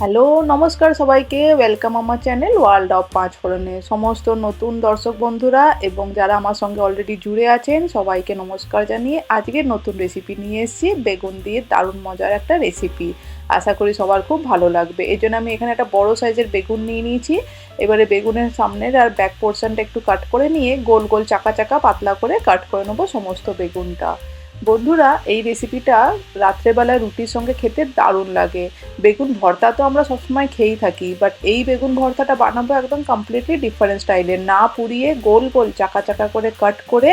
Hello, নমস্কার সবাইকে। Welcome আমার চ্যানেল ওয়ার্ল্ড অফ পাঁচফোড়নে। সমস্ত নতুন দর্শক বন্ধুরা এবং যারা আমার সঙ্গে অলরেডি জুড়ে আছেন সবাইকে নমস্কার জানিয়ে আজকের নতুন রেসিপি নিয়ে এসেছি। বেগুন দিয়ে দারুণ মজার একটা রেসিপি, আশা করি সবার খুব ভালো লাগবে। এই জন্য আমি এখানে একটা বড় সাইজের বেগুন নিয়ে নিয়েছি। এবারে বেগুনের সামনের আর ব্যাক পোর্শনটা একটু কাট করে নিয়ে গোল গোল চাকা চাকা পাতলা করে কাট করে নেবো সমস্ত বেগুনটা। বন্ধুরা, এই রেসিপিটা রাত্রেবেলা রুটির সঙ্গে খেতে দারুণ লাগে। বেগুন ভর্তা তো আমরা সবসময় খেয়েই থাকি, বাট এই বেগুন ভর্তাটা বানাবো একদম কমপ্লিটলি ডিফারেন্ট স্টাইলে, না পুড়িয়ে গোল গোল চাকা চাকা করে কাট করে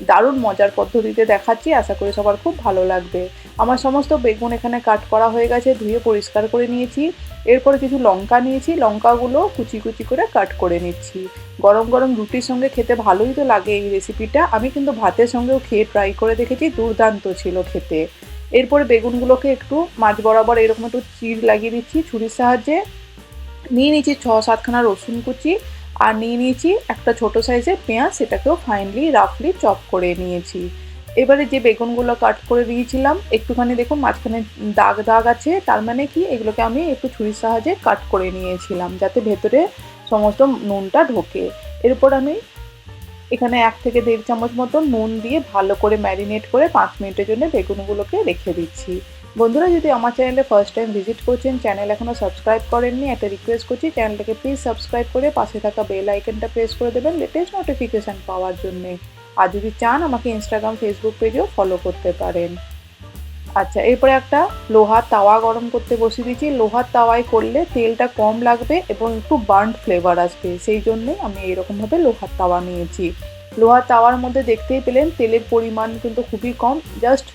দারুণ মজার পদ্ধতিতে দেখাচ্ছি। আশা করি সবার খুব ভালো লাগবে। আমার সমস্ত বেগুন এখানে কাট করা হয়ে গেছে, ধুয়ে পরিষ্কার করে নিয়েছি। এরপরে কিছু লঙ্কা নিয়েছি, লঙ্কাগুলো কুচি কুচি করে কাট করে নিচ্ছি। গরম গরম রুটির সঙ্গে খেতে ভালোই তো লাগে এই রেসিপিটা। আমি কিন্তু ভাতের সঙ্গেও খেয়ে ট্রাই করে দেখেছি, দুর্দান্ত ছিল খেতে। এরপরে বেগুনগুলোকে একটু মাঝ বরাবর এরকম একটু চিড় লাগিয়ে দিচ্ছি ছুরির সাহায্যে। নিয়ে নিয়েছি 6-7খানা রসুন কুচি, আর নিয়ে নিয়েছি একটা ছোট সাইজের পেঁয়াজ, সেটাকেও ফাইনলি রাফলি চপ করে নিয়েছি। এবারে যে বেগুনগুলো কাট করে দিয়েছিলাম একটুখানি দেখুন মাঝখানে দাগ দাগ আছে, তার মানে কি এগুলোকে আমি একটু ছুরির সাহায্যে কাট করে নিয়েছিলাম যাতে ভেতরে সমস্ত নুনটা ঢোকে। এরপর আমি এখানে 1 থেকে 1.5 চামচ মতো নুন দিয়ে ভালো করে ম্যারিনেট করে 5 মিনিটের জন্য বেগুনগুলোকে রেখে দিচ্ছি। বন্ধুরা, যদি আমার চ্যানেলে ফার্স্ট টাইম ভিজিট করছেন, চ্যানেল এখনও সাবস্ক্রাইব করেননি, একটা রিকোয়েস্ট করছি চ্যানেলটাকে প্লিজ সাবস্ক্রাইব করে পাশে থাকা বেল আইকনটা প্রেস করে দেবেন লেটেস্ট নোটিফিকেশান পাওয়ার জন্যে। আর যদি চান আমাকে ইনস্টাগ্রাম ফেসবুক পেজেও ফলো করতে পারেন। আচ্ছা, এরপরে একটা লোহার তাওয়া গরম করতে বসিয়ে দিয়েছি। লোহার তাওয়ায় করলে তেলটা কম লাগবে এবং একটু বার্ন্ট ফ্লেভার আসবে, সেই জন্যে আমি এরকমভাবে লোহার তাওয়া নিয়েছি। লোহার তাওয়ার মধ্যে দেখতেই পেলেন তেলের পরিমাণ কিন্তু খুবই কম, জাস্ট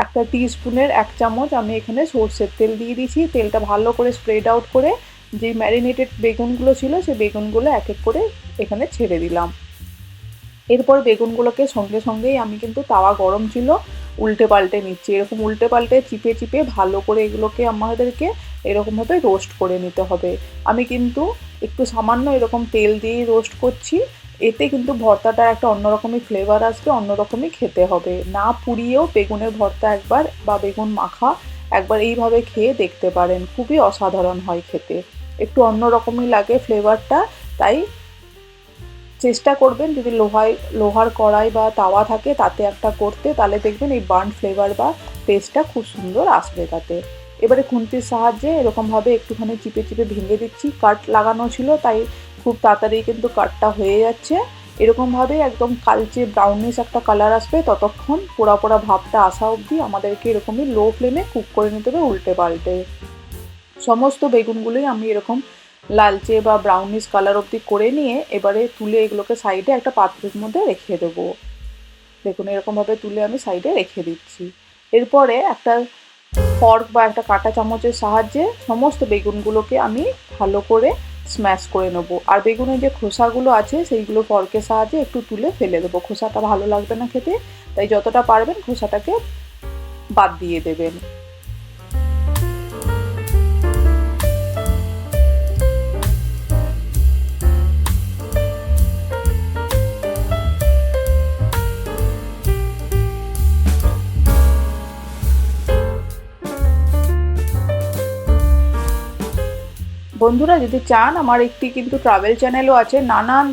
একটা টিস্পুনের 1 চামচ আমি এখানে সর্ষের তেল দিয়ে দিয়েছি। তেলটা ভালো করে স্প্রেড আউট করে যে ম্যারিনেটেড বেগুনগুলো ছিল সেই বেগুনগুলো এক এক করে এখানে ছেড়ে দিলাম। এরপর বেগুনগুলোকে সঙ্গে সঙ্গেই আমি কিন্তু তাওয়া গরম ছিল উল্টে পাল্টে নিচ্ছি। এরকম উল্টে পাল্টে চিপে চিপে ভালো করে এগুলোকে আমাদেরকে এরকমভাবে রোস্ট করে নিতে হবে। আমি কিন্তু একটু সামান্য এরকম তেল দিয়েই রোস্ট করছি, এতে কিন্তু ভর্তাটার একটা অন্যরকমই ফ্লেভার আসবে, অন্যরকমই খেতে হবে। না পুড়িয়েও বেগুনের ভর্তা একবার বা বেগুন মাখা একবার এইভাবে খেয়ে দেখতে পারেন, খুবই অসাধারণ হয় খেতে, একটু অন্যরকমই লাগে ফ্লেভারটা। তাই চেষ্টা করবেন যদি লোহার কড়াই বা তাওয়া থাকে তাতে একটা করতে, তাহলে দেখবেন এই বার্ন ফ্লেভার বা টেস্টটা খুব সুন্দর আসবে তাতে। এবারে খুন্তির সাহায্যে এরকমভাবে একটুখানি চিপে চিপে ভেঙে দিচ্ছি। কাট লাগানো ছিল তাই খুব তাড়াতাড়ি কিন্তু কাটটা হয়ে যাচ্ছে। এরকমভাবে একদম কালচে ব্রাউনিশ একটা কালার আসবে, ততক্ষণ পোড়া পোড়া ভাবটা আসা অবধি আমাদেরকে এরকমই লো ফ্লেমে কুক করে নিতে হবে উল্টে পাল্টে। সমস্ত বেগুনগুলোই আমি এরকম লালচে বা ব্রাউনিশ কালার অবধি করে নিয়ে এবারে তুলে এগুলোকে সাইডে একটা পাত্রের মধ্যে রেখে দেবো। দেখুন এরকমভাবে তুলে আমি সাইডে রেখে দিচ্ছি। এরপরে একটা ফর্ক বা একটা কাঁটা চামচের সাহায্যে সমস্ত বেগুনগুলোকে আমি ভালো করে স্ম্যাশ করে নেবো। আর বেগুনের যে খোসাগুলো আছে সেইগুলো ফর্কের সাহায্যে একটু তুলে ফেলে দেবো, খোসাটা ভালো লাগবে না খেতে, তাই যতটা পারবেন খোসাটাকে বাদ দিয়ে দেবেন। বন্ধুরা, যদি চান আমার একটি কিন্তু ট্রাভেল চ্যানেলও আছে, নানান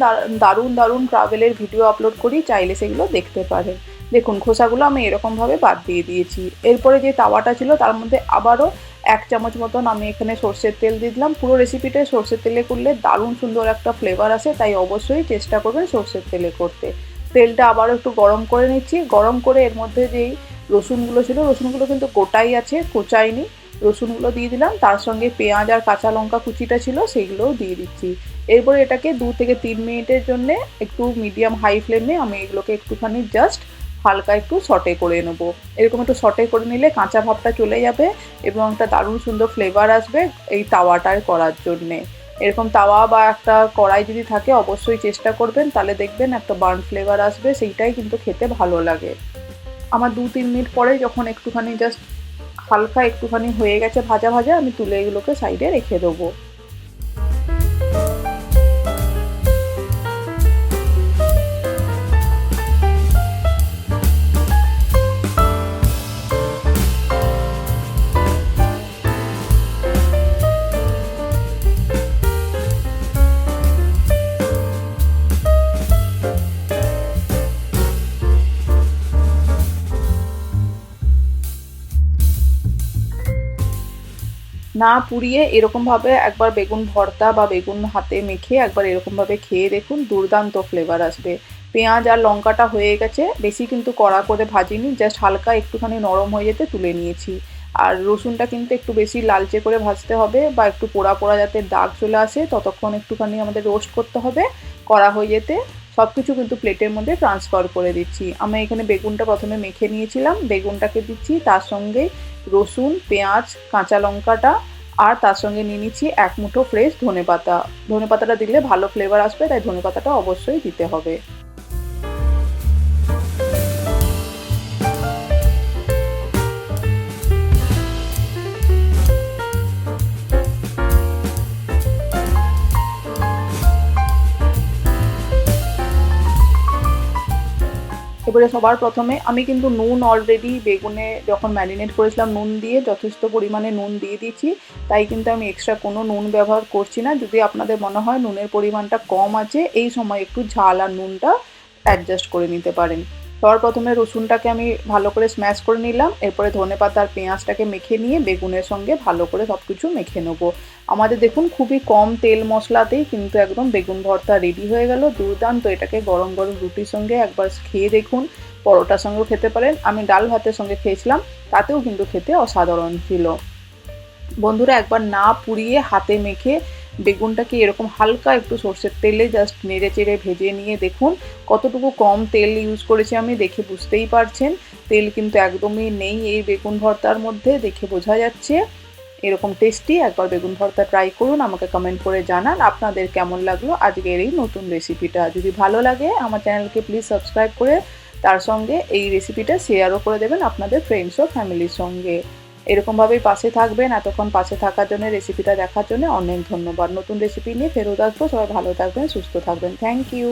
দারুণ দারুণ ট্রাভেলের ভিডিও আপলোড করি, চাইলে সেগুলো দেখতে পারেন। দেখুন খোসাগুলো আমি এরকমভাবে বাদ দিয়ে দিয়েছি। এরপরে যে তাওয়াটা ছিল তার মধ্যে আবারও 1 চামচ মতন আমি এখানে সর্ষের তেল দিয়ে দিলাম। পুরো রেসিপিটায় সর্ষের তেলে করলে দারুণ সুন্দর একটা ফ্লেভার আসে, তাই অবশ্যই চেষ্টা করবেন সর্ষের তেলে করতে। তেলটা আবারও একটু গরম করে নিচ্ছি। গরম করে এর মধ্যে যেই রসুনগুলো ছিল, রসুনগুলো কিন্তু গোটাই আছে, কোচাইনি, রসুনগুলো দিয়ে দিলাম। তার সঙ্গে পেঁয়াজ আর কাঁচা লঙ্কা কুচিটা ছিল সেইগুলোও দিয়ে দিচ্ছি। এরপরে এটাকে 2 থেকে 3 মিনিটের জন্য একটু মিডিয়াম হাই ফ্লেমে আমি এগুলোকে একটুখানি জাস্ট হালকা একটু সটে করে নেব। এরকম একটু সটে করে নিলে কাঁচা ভাবটা চলে যাবে এবং একটা দারুণ সুন্দর ফ্লেভার আসবে এই তাওয়াটায় করার জন্যে। এরকম তাওয়া বা একটা কড়াই যদি থাকে অবশ্যই চেষ্টা করবেন, তাহলে দেখবেন একটা বার্ন ফ্লেভার আসবে, সেইটাই কিন্তু খেতে ভালো লাগে। আমার 2-3 মিনিট পরে যখন একটুখানি জাস্ট হালকা একটুখানি হয়ে গেছে ভাজা ভাজা, আমি তুলে এগুলোকে সাইডে রেখে দেবো। না পুড়িয়ে এরকমভাবে একবার বেগুন ভর্তা বা বেগুন হাতে মেখে একবার এরকমভাবে খেয়ে দেখুন, দুর্দান্ত ফ্লেভার আসবে। পেঁয়াজ আর লঙ্কাটা হয়ে গেছে, বেশি কিন্তু কড়া করে ভাজিনি, জাস্ট হালকা একটুখানি নরম হয়ে যেতে তুলে নিয়েছি। আর রসুনটা কিন্তু একটু বেশি লালচে করে ভাজতে হবে বা একটু পোড়া পোড়া যাতে দাগ চলে আসে ততক্ষণ একটুখানি আমাদের রোস্ট করতে হবে কড়া হয়ে যেতে। সব কিছু কিন্তু প্লেটের মধ্যে ট্রান্সফার করে দিচ্ছি। আমি এখানে বেগুনটা প্রথমে মেখে নিয়েছিলাম, বেগুনটাকে দিচ্ছি, তার সঙ্গে রসুন, পেঁয়াজ, কাঁচা লঙ্কাটা, আর তার সঙ্গে নিয়ে নিচ্ছি এক মুঠো ফ্রেশ ধনেপাতা। ধনেপাতাটা দিলে ভালো ফ্লেভার আসবে, তাই ধনেপাতাটা অবশ্যই দিতে হবে। এবারে সবার প্রথমে আমি কিন্তু নুন অলরেডি বেগুনে যখন ম্যারিনেট করেছিলাম নুন দিয়ে যথেষ্ট পরিমাণে নুন দিয়ে দিয়েছি, তাই কিন্তু আমি এক্সট্রা কোনো নুন ব্যবহার করছি না। যদি আপনাদের মনে হয় নুনের পরিমাণটা কম আছে, এই সময় একটু ঝাল আর নুনটা অ্যাডজাস্ট করে নিতে পারেন। সবার প্রথমে রসুনটাকে আমি ভালো করে স্ম্যাশ করে নিলাম, এরপরে ধনেপাতা আর পেঁয়াজটাকে মেখে নিয়ে বেগুনের সঙ্গে ভালো করে সব কিছু মেখে নেবো। আমাদের দেখুন খুবই কম তেল মশলাতেই কিন্তু একদম বেগুন ভর্তা রেডি হয়ে গেল, দুর্দান্ত। এটাকে গরম গরম রুটির সঙ্গে একবার খেয়ে দেখুন, পরোটার সঙ্গেও খেতে পারেন। আমি ডাল ভাতের সঙ্গে খেয়েছিলাম, তাতেও কিন্তু খেতে অসাধারণ ছিল। বন্ধুরা, একবার না পুড়িয়ে হাতে মেখে বেগুনটাকে এরকম হালকা একটু সর্ষের তেলে জাস্ট নেড়ে চেড়ে ভেজে নিয়ে দেখুন কতটুকু কম তেল ইউজ করেছি আমি, দেখে বুঝতেই পারছেন। তেল কিন্তু একদমই নেই এই বেগুন ভর্তার মধ্যে, দেখে বোঝা যাচ্ছে। এরকম টেস্টি একবার বেগুন ভর্তা ট্রাই করুন, আমাকে কমেন্ট করে জানান আপনাদের কেমন লাগলো আজকের এই নতুন রেসিপিটা। যদি ভালো লাগে আমার চ্যানেলকে প্লিজ সাবস্ক্রাইব করে তার সঙ্গে এই রেসিপিটা শেয়ারও করে দেবেন আপনাদের ফ্রেন্ডস ও ফ্যামিলির সঙ্গে। এরকমভাবেই পাশে থাকবেন। এতক্ষণ পাশে থাকার জন্য, রেসিপিটা দেখার জন্য অনেক ধন্যবাদ। নতুন রেসিপি নিয়ে ফেরত আসবো। সবাই ভালো থাকবেন, সুস্থ থাকবেন। Thank you.